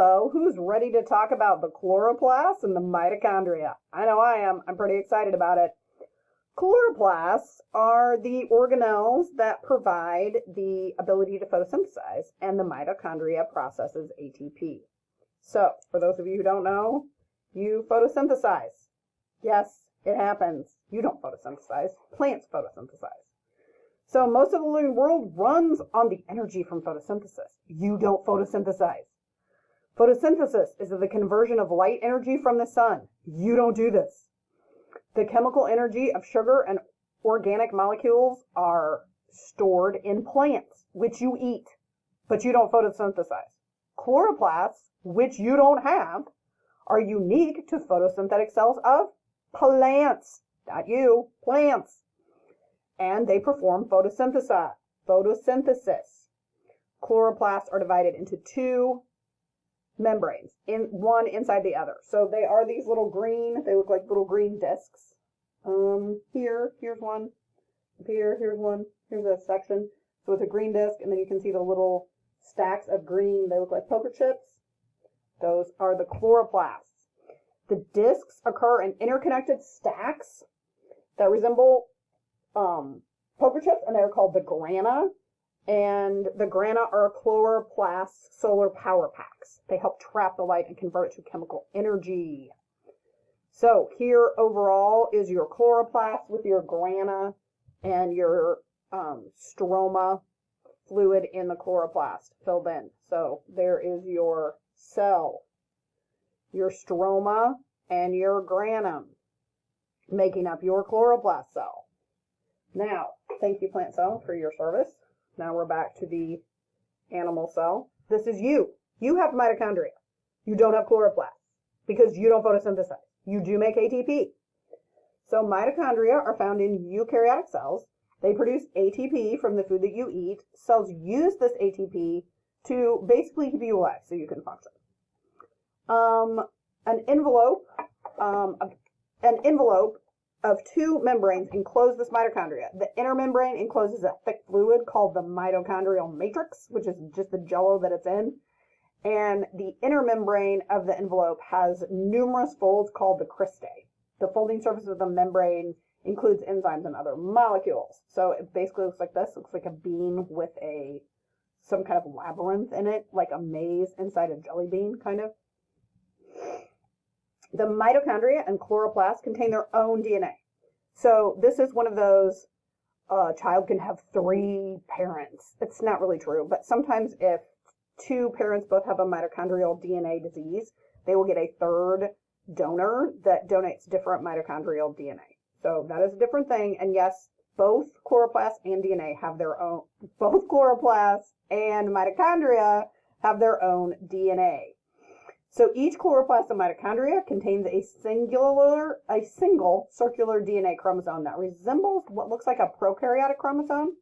Hello, who's ready to talk about the chloroplasts and the mitochondria? I know I am. I'm pretty excited about it. Chloroplasts are the organelles that provide the ability to photosynthesize, and the mitochondria processes ATP. So, for those of you who don't know, you photosynthesize. Yes, it happens. You don't photosynthesize. Plants photosynthesize. So most of the living world runs on the energy from photosynthesis. You don't photosynthesize. Photosynthesis is the conversion of light energy from the sun. You don't do this. The chemical energy of sugar and organic molecules are stored in plants, which you eat, but you don't photosynthesize. Chloroplasts, which you don't have, are unique to photosynthetic cells of plants. Not you, plants. And they perform photosynthesis. Chloroplasts are divided into two membranes, one inside the other. So they are these little green, they look like little green discs. Here's one. Here's one. Here's a section. So it's a green disc, and then you can see the little stacks of green. They look like poker chips. Those are the chloroplasts. The discs occur in interconnected stacks that resemble poker chips, and they're called the grana. And the grana are chloroplast solar power packs. They help trap the light and convert it to chemical energy. So here overall is your chloroplast with your grana and your stroma fluid in the chloroplast filled in. So there is your cell, your stroma, and your granum making up your chloroplast cell. Now, thank you, plant cell, for your service. Now we're back to the animal cell. This is you. You have mitochondria. You don't have chloroplasts because you don't photosynthesize. You do make ATP. So mitochondria are found in eukaryotic cells. They produce ATP from the food that you eat. Cells use this ATP to basically keep you alive so you can function. An envelope of two membranes enclose this mitochondria. The inner membrane encloses a thick fluid called the mitochondrial matrix, which is just the jello that it's in. And the inner membrane of the envelope has numerous folds called the cristae. The folding surface of the membrane includes enzymes and other molecules. So it basically looks like this. It looks like a bean with some kind of labyrinth in it, like a maze inside a jelly bean, kind of. The mitochondria and chloroplasts contain their own DNA. So this is one of those, a child can have 3 parents. It's not really true, but sometimes if 2 parents both have a mitochondrial DNA disease, they will get a third donor that donates different mitochondrial DNA. So that is a different thing. And yes, both chloroplasts and DNA have their own, both chloroplasts and mitochondria have their own DNA. So each chloroplast of mitochondria contains a single circular DNA chromosome that resembles what looks like a prokaryotic chromosome,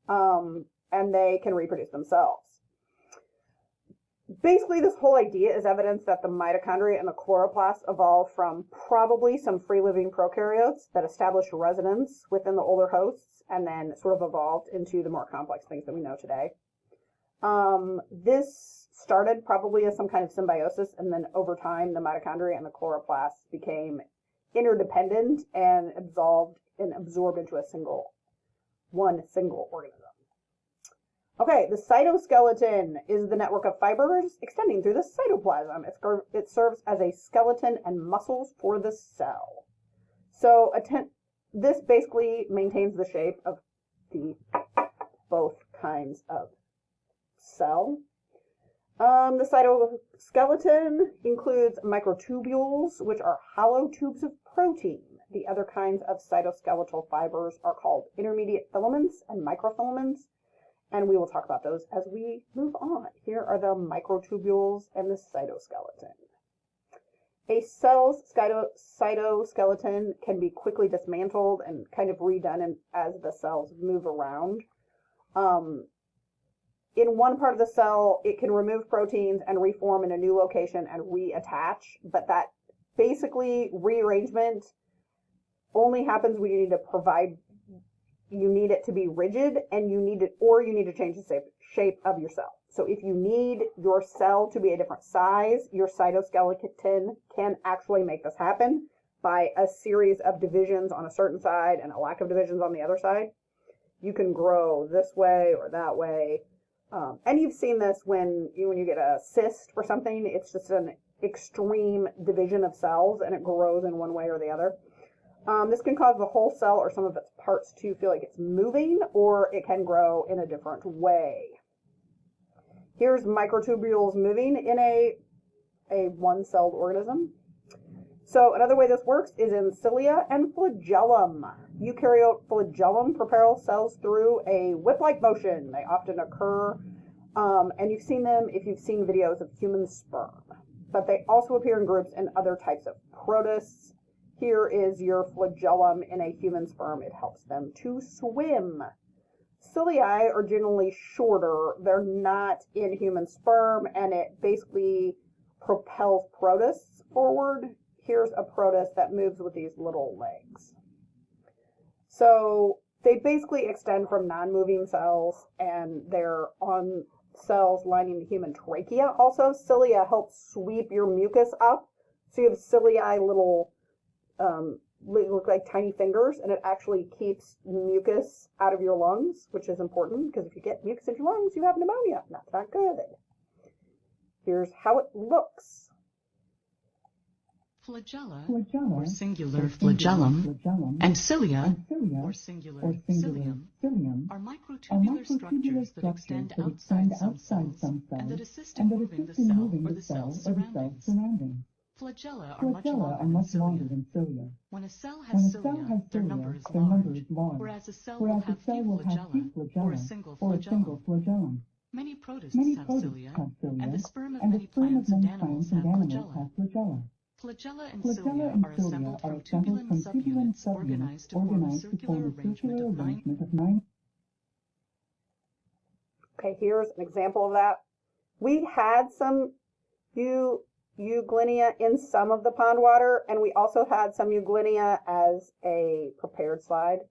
and they can reproduce themselves. Basically, this whole idea is evidence that the mitochondria and the chloroplasts evolved from probably some free-living prokaryotes that established residence within the older hosts and then sort of evolved into the more complex things that we know today. This started probably as some kind of symbiosis, and then over time the mitochondria and the chloroplasts became interdependent and absorbed into one single organism. Okay, the cytoskeleton is the network of fibers extending through the cytoplasm. It serves as a skeleton and muscles for the cell. So this basically maintains the shape of both kinds of cell. The cytoskeleton includes microtubules, which are hollow tubes of protein. The other kinds of cytoskeletal fibers are called intermediate filaments and microfilaments, and we will talk about those as we move on. Here are the microtubules and the cytoskeleton. A cell's cytoskeleton can be quickly dismantled and kind of redone as the cells move around. In one part of the cell, it can remove proteins and reform in a new location and reattach, but that basically rearrangement only happens when you need to provide you need it to be rigid, and you need to change the shape of your cell. So if you need your cell to be a different size, your cytoskeleton can actually make this happen by a series of divisions on a certain side and a lack of divisions on the other side. You can grow this way or that way. And you've seen this when you get a cyst or something. It's just an extreme division of cells, and it grows in one way or the other. This can cause the whole cell or some of its parts to feel like it's moving, or it can grow in a different way. Here's microtubules moving in a one-celled organism. So another way this works is in cilia and flagellum. Eukaryote flagellum propels cells through a whip-like motion. They often occur, and you've seen them if you've seen videos of human sperm. But they also appear in groups in other types of protists. Here is your flagellum in a human sperm. It helps them to swim. Cilia are generally shorter. They're not in human sperm, and it basically propels protists forward. Here's a protist that moves with these little legs. So they basically extend from non-moving cells, and they're on cells lining the human trachea. Also, cilia helps sweep your mucus up. So you have cilia, little look like tiny fingers, and it actually keeps mucus out of your lungs, which is important, because if you get mucus in your lungs, you have pneumonia. That's not good. Here's how it looks. Flagella, or singular flagellum, and cilia, or singular cilium, are microtubular structures that extend outside some cells and that assist in moving the cell or the cell's surroundings. Flagella are much longer than cilia. When a cell has cilia, their number is large, whereas a cell will have few flagella, or a single flagellum. Many protists have cilia, and the sperm of many plants and animals have flagella. Flagella and cilia are assembled from tubulin subunits organized to form a circular arrangement of 9. Okay, here's an example of that. We had some euglynia in some of the pond water, and we also had some euglynia as a prepared slide.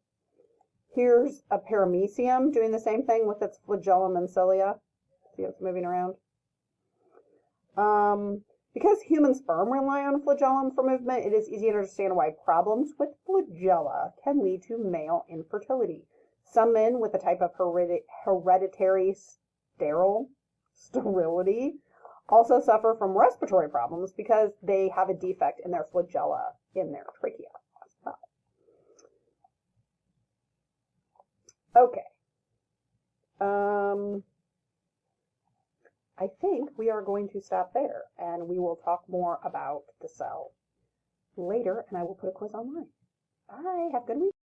Here's a paramecium doing the same thing with its flagellum and cilia. See how it's moving around? Because human sperm rely on flagellum for movement, it is easy to understand why problems with flagella can lead to male infertility. Some men with a type of hereditary sterility also suffer from respiratory problems because they have a defect in their flagella in their trachea as well. Okay. I think we are going to stop there, and we will talk more about the cell later, and I will put a quiz online. Bye. Have a good week.